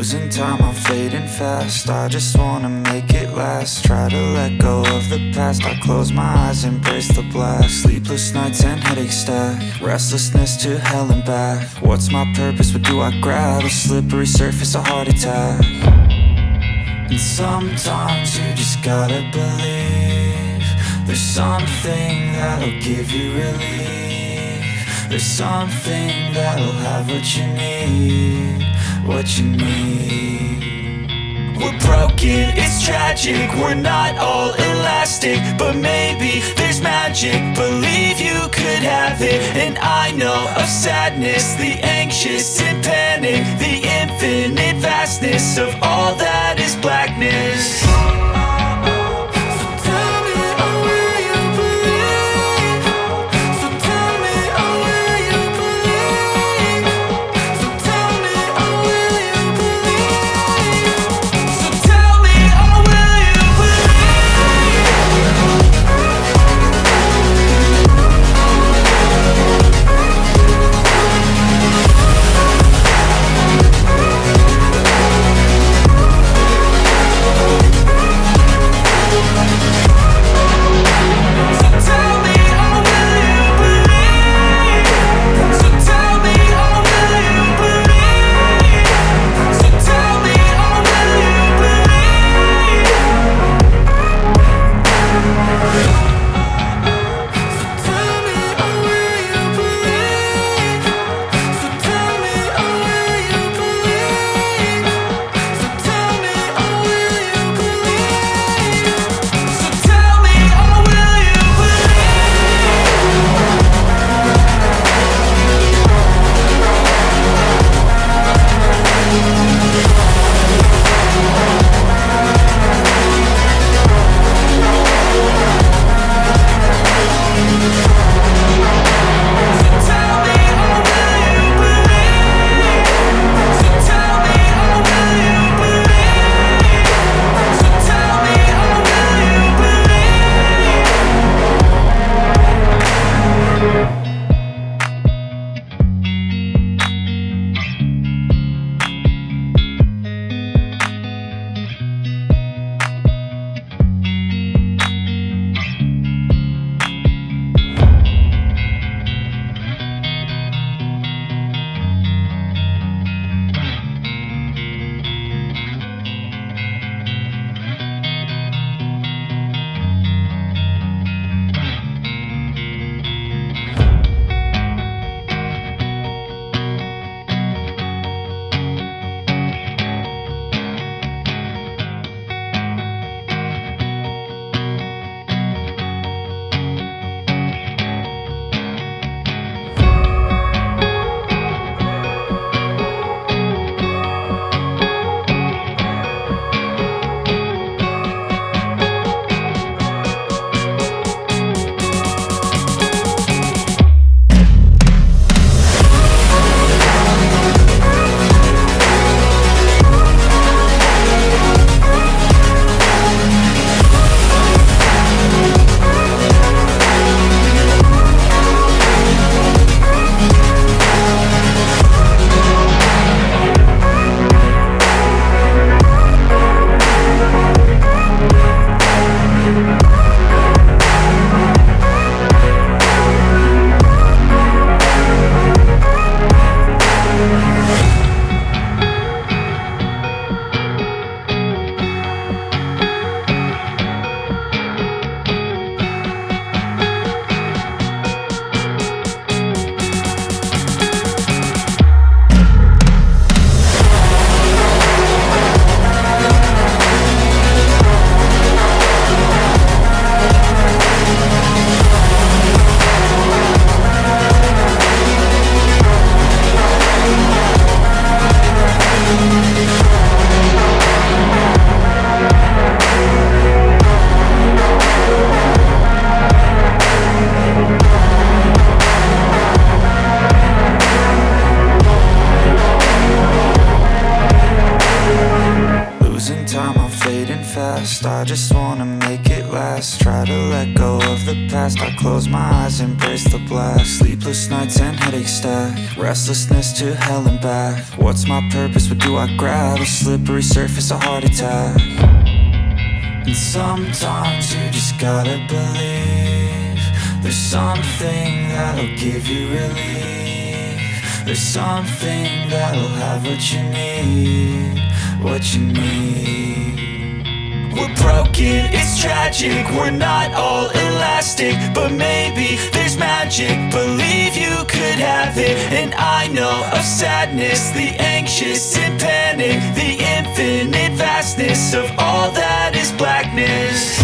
Losing time, I'm fading fast. I just wanna make it last. Try to let go of the past. I close my eyes, embrace the blast. Sleepless nights and headaches stack. Restlessness to hell and back. What's my purpose? What do I grab? A slippery surface, a heart attack. And sometimes you just gotta believe there's something that'll give you relief. There's something that'll have what you need. What you need. We're broken, it's tragic. We're not all elastic, but maybe there's magic. Believe you could have it. And I know of sadness, the anxious and panic, the infinite vastness of all that is blackness. fast. I just wanna make it last. Try to let go of the past. I I close my eyes, embrace the blast. Sleepless nights and headache stack, restlessness to hell and back. What's my purpose, what do I grab? A slippery surface, a heart attack. And sometimes you just gotta believe there's something that'll give you relief. There's something that'll have what you need, what you need. We're broken, it's tragic, we're not all elastic, but maybe there's magic, believe you could have it. And I know of sadness, the anxious and panic, the infinite vastness of all that is blackness.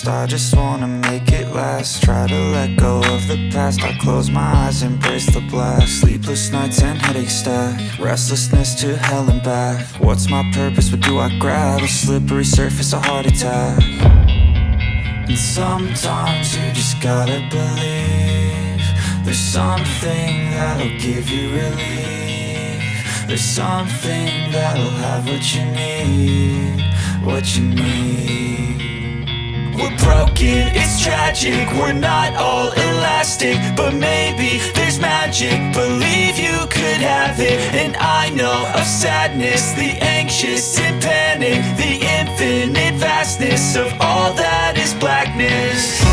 I just wanna make it last. Try to let go of the past. I close my eyes, embrace the blast. Sleepless nights and headache stack, restlessness to hell and back. What's my purpose, what do I grab? A slippery surface, a heart attack. And sometimes you just gotta believe there's something that'll give you relief. There's something that'll have what you need, what you need. We're broken, it's tragic, we're not all elastic, but maybe there's magic, believe you could have it. And I know of sadness, the anxious and panic, the infinite vastness of all that is blackness.